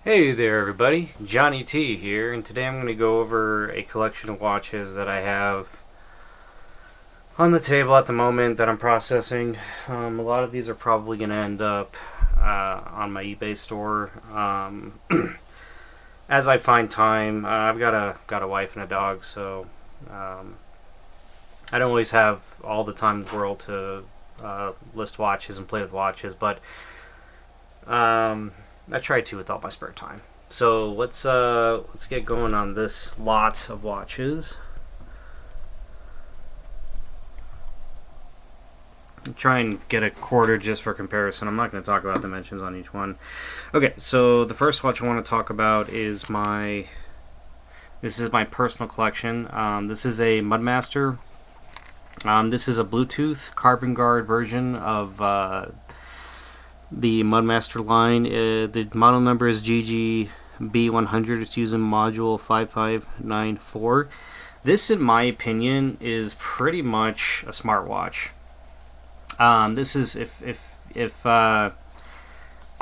Hey there everybody, Johnny T here, and today I'm going to go over a collection of watches that I have on the table at the moment that I'm processing. A lot of these are probably going to end up on my eBay store as I find time. I've got a wife and a dog, so I don't always have all the time in the world to list watches and play with watches, but I try to with all my spare time. So let's get going on this lot of watches. I'll try and get a quarter just for comparison. I'm not going to talk about dimensions on each one. Okay, so the first watch I want to talk about is this is my personal collection. This is a Mudmaster. This is a Bluetooth carbon guard version of the Mudmaster line. The model number is GGB00. It's using module 5594. This, in my opinion, is pretty much a smartwatch. This is if I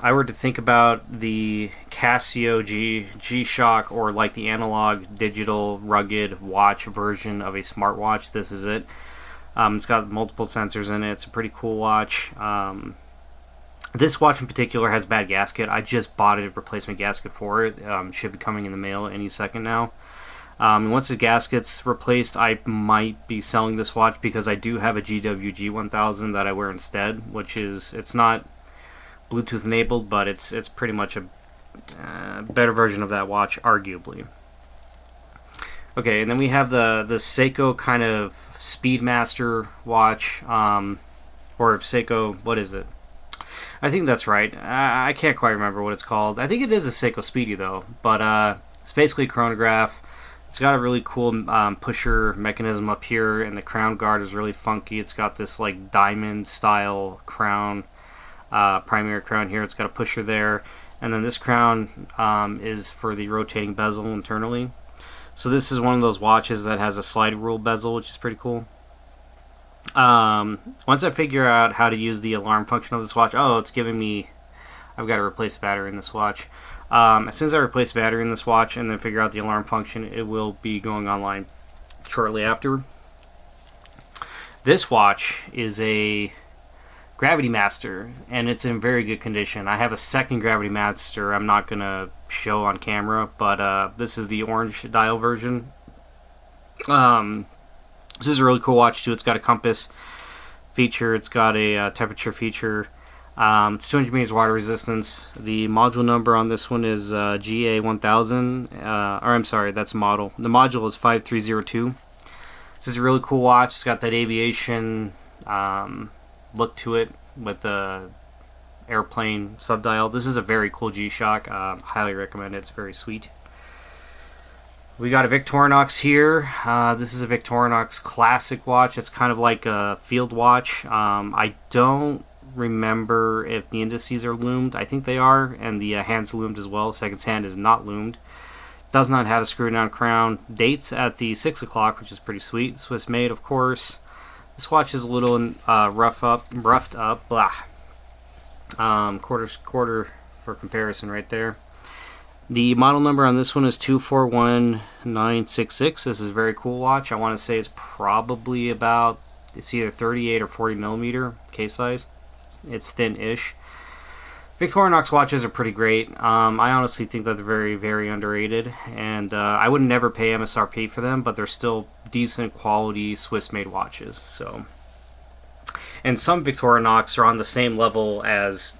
were to think about the Casio Gshock, or like the analog digital rugged watch version of a smartwatch, this is it. It's got multiple sensors in it. It's a pretty cool watch. This watch in particular has a bad gasket. I just bought a replacement gasket for it. Should be coming in the mail any second now. Once the gasket's replaced, I might be selling this watch because I do have a GWG1000 that I wear instead, which is, it's not Bluetooth enabled, but it's pretty much a better version of that watch, arguably. Okay, and then we have the Seiko kind of Speedmaster watch, or Seiko, what is it? I think that's right. I can't quite remember what it's called. I think it is a Seiko Speedy though, but it's basically a chronograph. It's got a really cool pusher mechanism up here, and the crown guard is really funky. It's got this like diamond style crown, primary crown here. It's got a pusher there, and then this crown is for the rotating bezel internally. So this is one of those watches that has a slide rule bezel, which is pretty cool. Once I figure out how to use the alarm function of this watch, it's giving me, I've got to replace the battery in this watch. As soon as I replace the battery in this watch and then figure out the alarm function, it will be going online shortly after. This watch is a Gravity Master, and it's in very good condition. I have a second Gravity Master I'm not going to show on camera, but this is the orange dial version. This is a really cool watch too. It's got a compass feature. It's got a temperature feature. It's 200 meters water resistance. The module number on this one is GA1000. Or I'm sorry, that's model. The module is 5302. This is a really cool watch. It's got that aviation look to it with the airplane subdial. This is a very cool Gshock. Highly recommend it. It's very sweet. We got a Victorinox here. This is a Victorinox Classic watch. It's kind of like a field watch. I don't remember if the indices are loomed. I think they are, and the hands are loomed as well. Second hand is not loomed. Does not have a screw down crown. Dates at the 6 o'clock, which is pretty sweet. Swiss made, of course. This watch is a little roughed up. Blah. Quarter for comparison right there. The model number on this one is 241966. This is a very cool watch. I want to say it's probably about, it's either 38 or 40 millimeter case size. It's thin-ish. Victorinox watches are pretty great. I honestly think that they're very, very underrated, and I would never pay MSRP for them, but they're still decent quality Swiss-made watches. So, and some Victorinox are on the same level as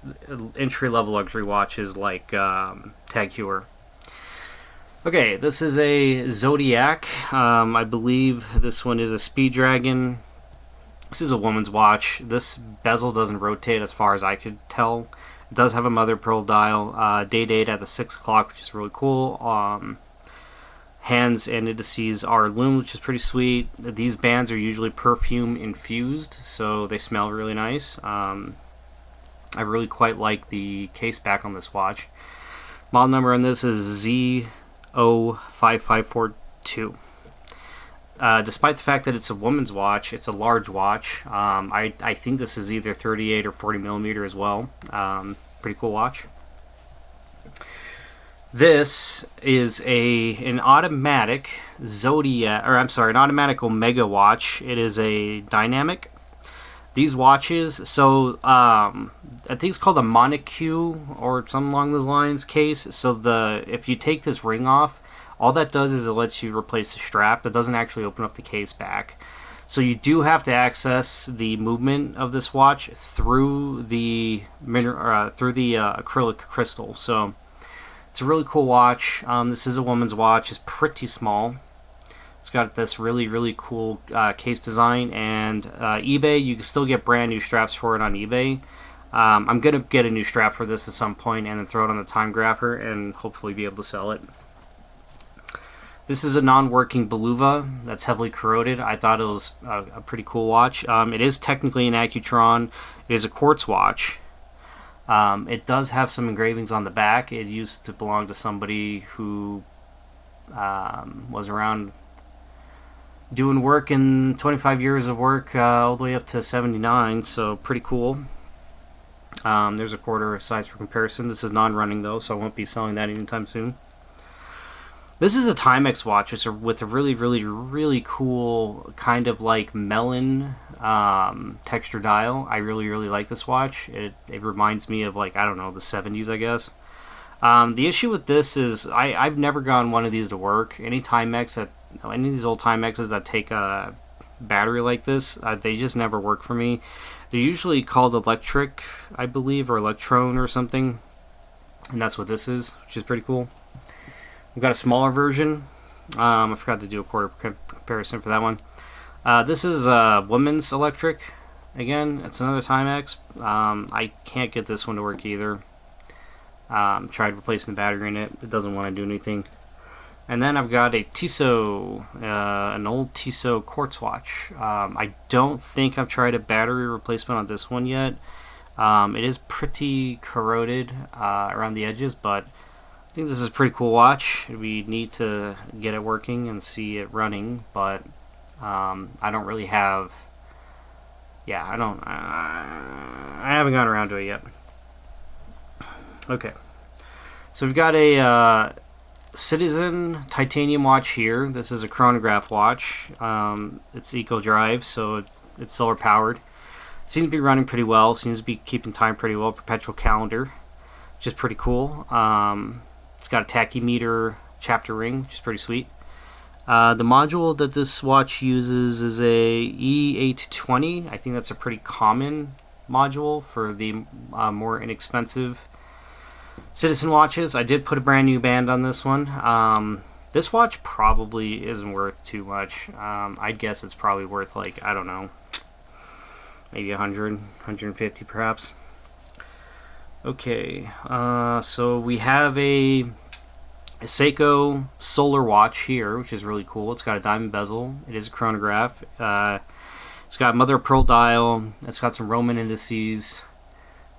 entry-level luxury watches like Tag Heuer. Okay, this is a Zodiac. I believe this one is a Speed Dragon. This is a woman's watch. This bezel doesn't rotate as far as I could tell. It does have a mother pearl dial. Day date at the 6 o'clock, which is really cool. Hands and indices are loomed, which is pretty sweet. These bands are usually perfume infused, so they smell really nice. I really quite like the case back on this watch. Model number on this is Z05542. Despite the fact that it's a woman's watch, it's a large watch. I think this is either 38 or 40 millimeter as well. Pretty cool watch. This is an automatic Zodiac, or I'm sorry, an automatic Omega watch. It is a dynamic. These watches, so I think it's called a Monq or something along those lines case. So if you take this ring off, all that does is it lets you replace the strap. It doesn't actually open up the case back. So you do have to access the movement of this watch through the acrylic crystal. So it's a really cool watch. This is a woman's watch. It's pretty small. It's got this really, really cool case design, and eBay, you can still get brand new straps for it on eBay. I'm going to get a new strap for this at some point and then throw it on the time grapher and hopefully be able to sell it. This is a non-working Bulova that's heavily corroded. I thought it was a pretty cool watch. It is technically an Accutron. It is a quartz watch. It does have some engravings on the back. It used to belong to somebody who was around doing work in 25 years of work all the way up to 79, so pretty cool. There's a quarter size for comparison. This is non-running though, so I won't be selling that anytime soon. This is a Timex watch. It's with a really, really, really cool kind of like melon texture dial. I really, really like this watch. It reminds me of, like, I don't know, the 70s, I guess. The issue with this is I've never gotten one of these to work. Any of these old Timexes that take a battery like this, they just never work for me. They're usually called electric, I believe, or electron or something, and that's what this is, which is pretty cool. We've got a smaller version. I forgot to do a quarter comparison for that one. This is a women's electric. Again, it's another Timex. I can't get this one to work either. Tried replacing the battery in it. It doesn't want to do anything. And then I've got a Tissot, an old Tissot quartz watch. I don't think I've tried a battery replacement on this one yet. It is pretty corroded around the edges, but I think this is a pretty cool watch. We need to get it working and see it running, but I don't really have. Yeah, I haven't gotten around to it yet. Okay, so we've got a Citizen titanium watch here. This is a chronograph watch. It's eco drive, so it's solar powered. Seems to be running pretty well. Seems to be keeping time pretty well. Perpetual calendar, which is pretty cool. It's got a tachymeter chapter ring, which is pretty sweet. The module that this watch uses is a E820. I think that's a pretty common module for the more inexpensive Citizen watches. I did put a brand new band on this one. This watch probably isn't worth too much. I'd guess it's probably worth, like, I don't know, maybe 100, 150 perhaps. Okay, so we have a Seiko Solar watch here, which is really cool. It's got a diamond bezel. It is a chronograph. It's got mother of pearl dial. It's got some Roman indices.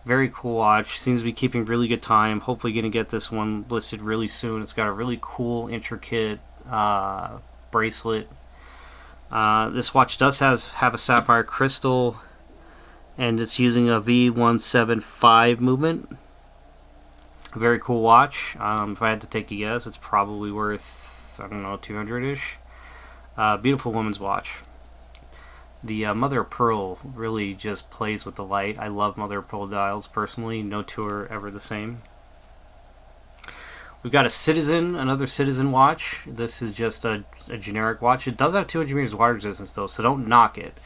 Very cool watch. Seems to be keeping really good time. Hopefully going to get this one listed really soon. It's got a really cool, intricate bracelet. This watch does have a sapphire crystal, and it's using a V175 movement. Very cool watch. If I had to take a guess, it's probably worth, I don't know, 200-ish. Beautiful woman's watch. The mother of pearl really just plays with the light. I love mother of pearl dials personally. No two are ever the same. We've got a Citizen, another Citizen watch. This is just a generic watch. It does have 200 meters water resistance though, so don't knock it.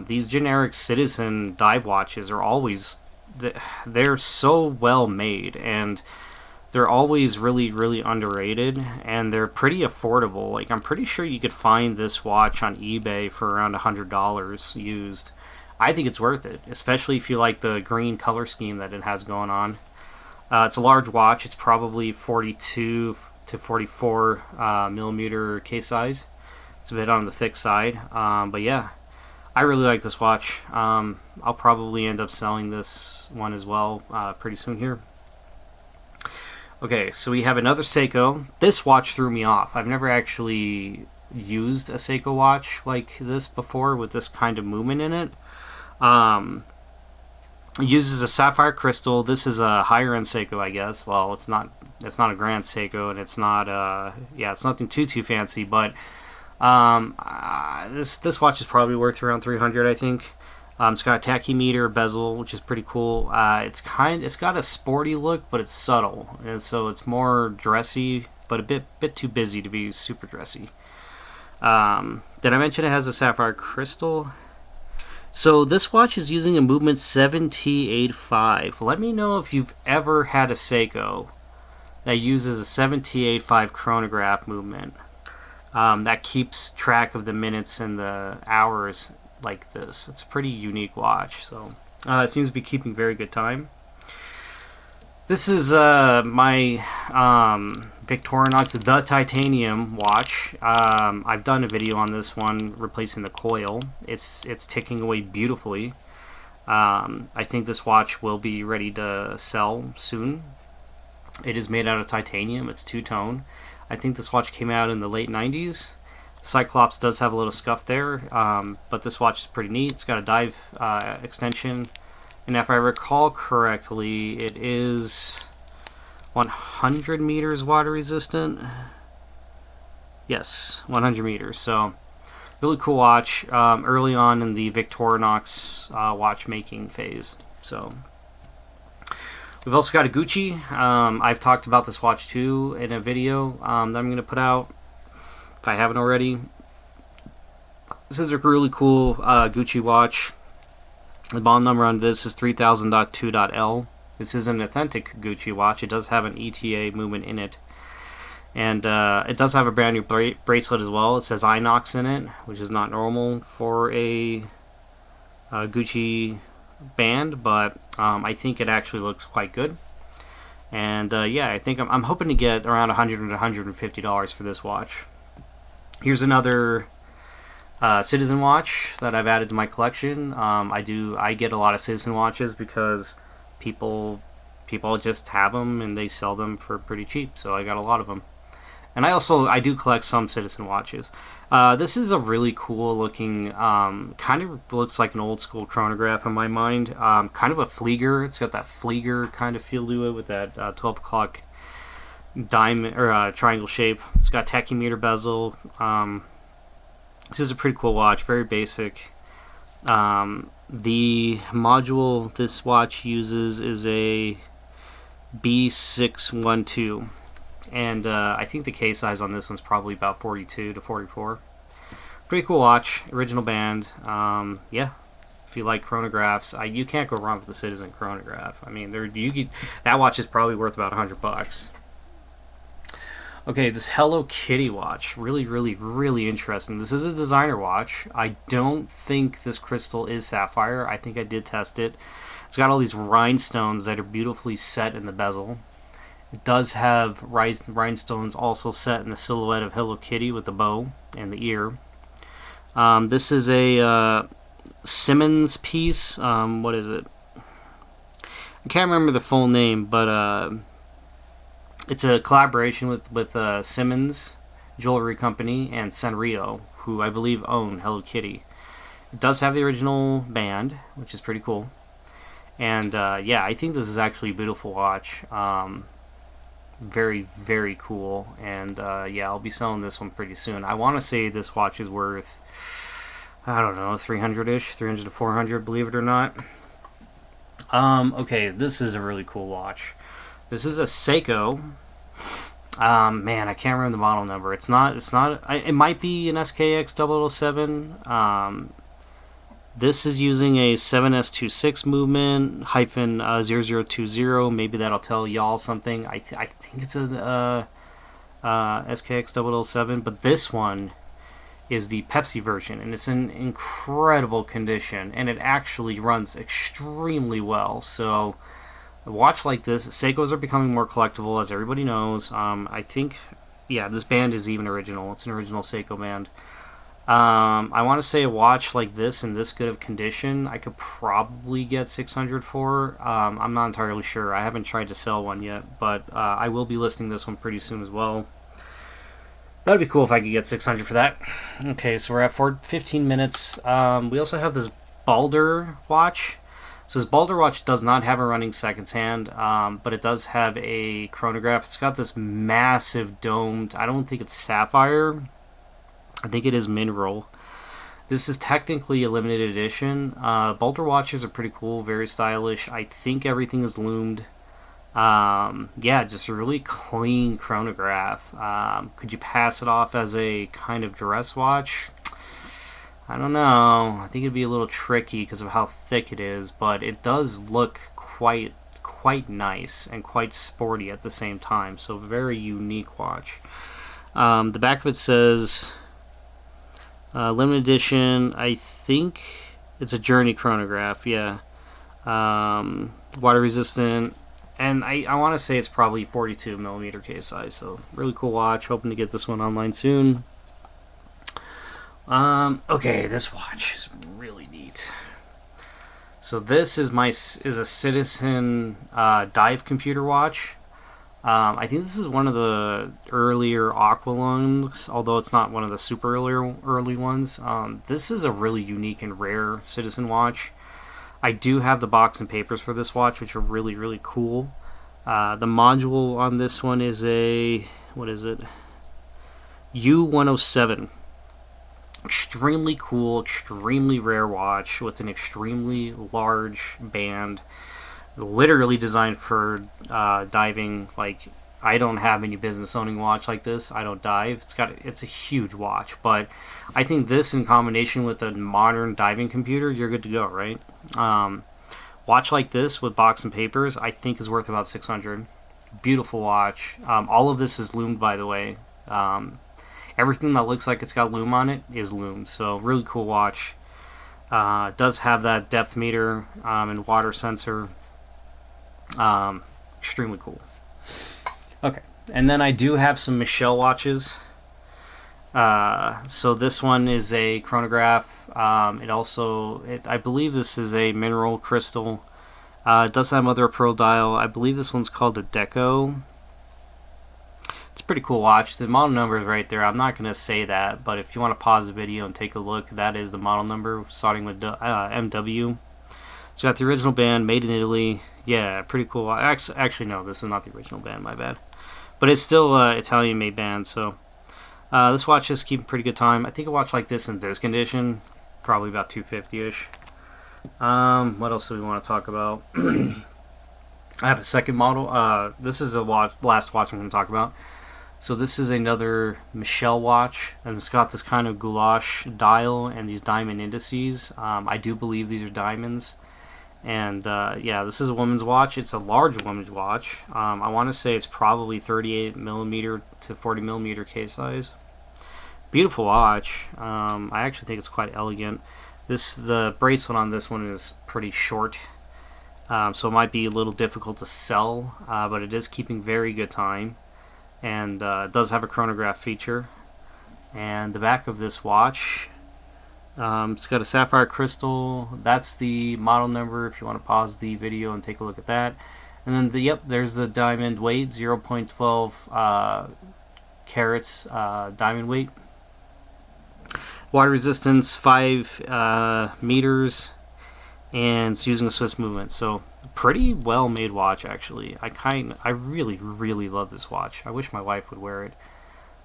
These generic Citizen dive watches are always, they're so well made, and they're always really, really underrated, and they're pretty affordable. Like, I'm pretty sure you could find this watch on eBay for around $100 used. I think it's worth it, especially if you like the green color scheme that it has going on. It's a large watch. It's probably 42 to 44 millimeter case size. It's a bit on the thick side, but yeah, I really like this watch. I'll probably end up selling this one as well pretty soon here. Okay, so we have another Seiko. This watch threw me off. I've never actually used a Seiko watch like this before with this kind of movement in it. It uses a sapphire crystal. This is a higher end Seiko, I guess. Well, it's not It's not a grand Seiko, and it's not yeah, it's nothing too fancy, but this watch is probably worth around 300, I think. It's got a tachymeter bezel, which is pretty cool. It's got a sporty look, but it's subtle, and so it's more dressy, but a bit too busy to be super dressy. Did I mention it has a sapphire crystal? So this watch is using a movement 7T85. Let me know if you've ever had a Seiko that uses a 7T85 chronograph movement that keeps track of the minutes and the hours like this. It's a pretty unique watch. So it seems to be keeping very good time. This is my Victorinox the Titanium watch. I've done a video on this one, replacing the coil. It's ticking away beautifully. I think this watch will be ready to sell soon. It is made out of titanium. It's two-tone. I think this watch came out in the late 90s. Cyclops does have a little scuff there, but this watch is pretty neat. It's got a dive extension. And if I recall correctly, it is 100 meters water resistant. Yes, 100 meters. So, really cool watch. Early on in the Victorinox watchmaking phase. So, we've also got a Gucci. I've talked about this watch too in a video that I'm going to put out, if I haven't already. This is a really cool Gucci watch. The model number on this is 3000.2.L. This is an authentic Gucci watch. It does have an ETA movement in it. And it does have a brand new bracelet as well. It says Inox in it, which is not normal for a Gucci band, but I think it actually looks quite good. And yeah, I think I'm hoping to get around $100 to $150 for this watch. Here's another Citizen watch that I've added to my collection. I get a lot of Citizen watches because people just have them and they sell them for pretty cheap, so I got a lot of them. And I do collect some Citizen watches. This is a really cool looking, kind of looks like an old school chronograph in my mind. Kind of a Flieger. It's got that Flieger kind of feel to it with that 12 o'clock diamond or triangle shape. It's got tachymeter bezel. This is a pretty cool watch, very basic. The module this watch uses is a B612, and I think the case size on this one's probably about 42 to 44. Pretty cool watch, original band. Yeah, if you like chronographs, you can't go wrong with the Citizen chronograph. I mean, that watch is probably worth about $100. Okay, this Hello Kitty watch, really interesting. This is a designer watch. I don't think this crystal is sapphire. I think I did test it. It's got all these rhinestones that are beautifully set in the bezel. It does have rhinestones also set in the silhouette of Hello Kitty with the bow and the ear. This is a Simmons piece. What is it? I can't remember the full name, but it's a collaboration with Simmons Jewelry Company and Sanrio, who I believe own Hello Kitty. It does have the original band, which is pretty cool. And yeah, I think this is actually a beautiful watch. Very cool. And yeah, I'll be selling this one pretty soon. I want to say this watch is worth, I don't know, 300-ish, 300 to 400, believe it or not. Okay, this is a really cool watch. This is a Seiko. Man, I can't remember the model number. It might be an SKX 007. This is using a 7S26 movement hyphen 0020. Maybe that'll tell y'all something. I think it's a SKX 007, but this one is the Pepsi version, and it's in incredible condition, and it actually runs extremely well. So a watch like this, Seikos are becoming more collectible, as everybody knows. I think, yeah, this band is even original. It's an original Seiko band. I want to say a watch like this in this good of condition, I could probably get 600 for. I'm not entirely sure. I haven't tried to sell one yet, but I will be listing this one pretty soon as well. That'd be cool if I could get 600 for that. Okay, so we're at 15 minutes. We also have this Baler watch. So this Baler watch does not have a running seconds hand, but it does have a chronograph. It's got this massive domed, I don't think it's sapphire, I think it is mineral. This is technically a limited edition. Baler watches are pretty cool, very stylish. I think everything is loomed. Yeah, just a really clean chronograph. Could you pass it off as a kind of dress watch? I don't know. I think it'd be a little tricky because of how thick it is, but it does look quite nice and quite sporty at the same time. So very unique watch. The back of it says limited edition. I think it's a Journey chronograph. Yeah, water resistant, and I want to say it's probably 42mm case size. So really cool watch. Hoping to get this one online soon. Okay, this watch is really neat. So this is a Citizen dive computer watch. I think this is one of the earlier Aqua ones, although it's not one of the super early ones. This is a really unique and rare Citizen watch. I do have the box and papers for this watch, which are really cool. The module on this one is a, what is it? U107. Extremely cool, extremely rare watch with an extremely large band, literally designed for diving. Like, I don't have any business owning a watch like this. I don't dive. It's a huge watch, but I think this in combination with a modern diving computer, you're good to go, right? Watch like this with box and papers, I think is worth about $600. Beautiful watch. All of this is loomed, by the way. Everything that looks like it's got loom on it is loomed, so really cool watch. It does have that depth meter and water sensor. Extremely cool. Okay, and then I do have some Michelle watches. So this one is a chronograph. I believe this is a mineral crystal. It does have mother of pearl dial. I believe this one's called a Deco. It's a pretty cool watch. The model number is right there. I'm not going to say that, but if you want to pause the video and take a look, that is the model number, starting with MW. It's got the original band, made in Italy. Yeah, pretty cool. Actually, no, this is not the original band, my bad. But it's still Italian-made band, so this watch is keeping pretty good time. I think a watch like this in this condition, probably about $250-ish. What else do we want to talk about? I have a second model. This is the last watch I'm going to talk about. So this is another Michelle watch, and it's got this kind of goulash dial and these diamond indices. I do believe these are diamonds. And yeah, this is a woman's watch. It's a large woman's watch. I want to say it's probably 38mm to 40mm case size. Beautiful watch. I actually think it's quite elegant. The bracelet on this one is pretty short, so it might be a little difficult to sell, but it is keeping very good time, and it does have a chronograph feature. And the back of this watch, it's got a sapphire crystal. That's the model number if you want to pause the video and take a look at that. And then there's the diamond weight, 0.12 carats diamond weight. Water resistance 5 meters, and it's using a Swiss movement. So pretty well made watch, actually. I really love this watch. I wish my wife would wear it.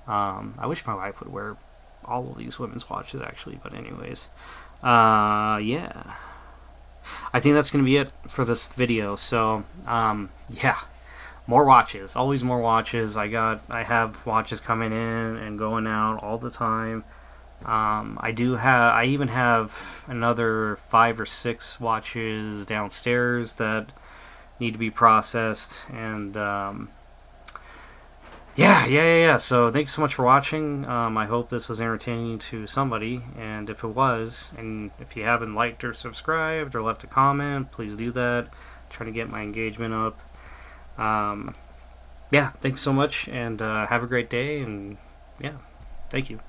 I wish my wife would wear all of these women's watches, actually, but anyways, yeah, I think that's gonna be it for this video. So yeah, more watches, always more watches. I have watches coming in and going out all the time. I even have another 5 or 6 watches downstairs that need to be processed, and yeah. So thanks so much for watching. I hope this was entertaining to somebody, and if it was, and if you haven't liked or subscribed or left a comment, please do that. I'm trying to get my engagement up. Yeah, thanks so much, and have a great day, and yeah, thank you.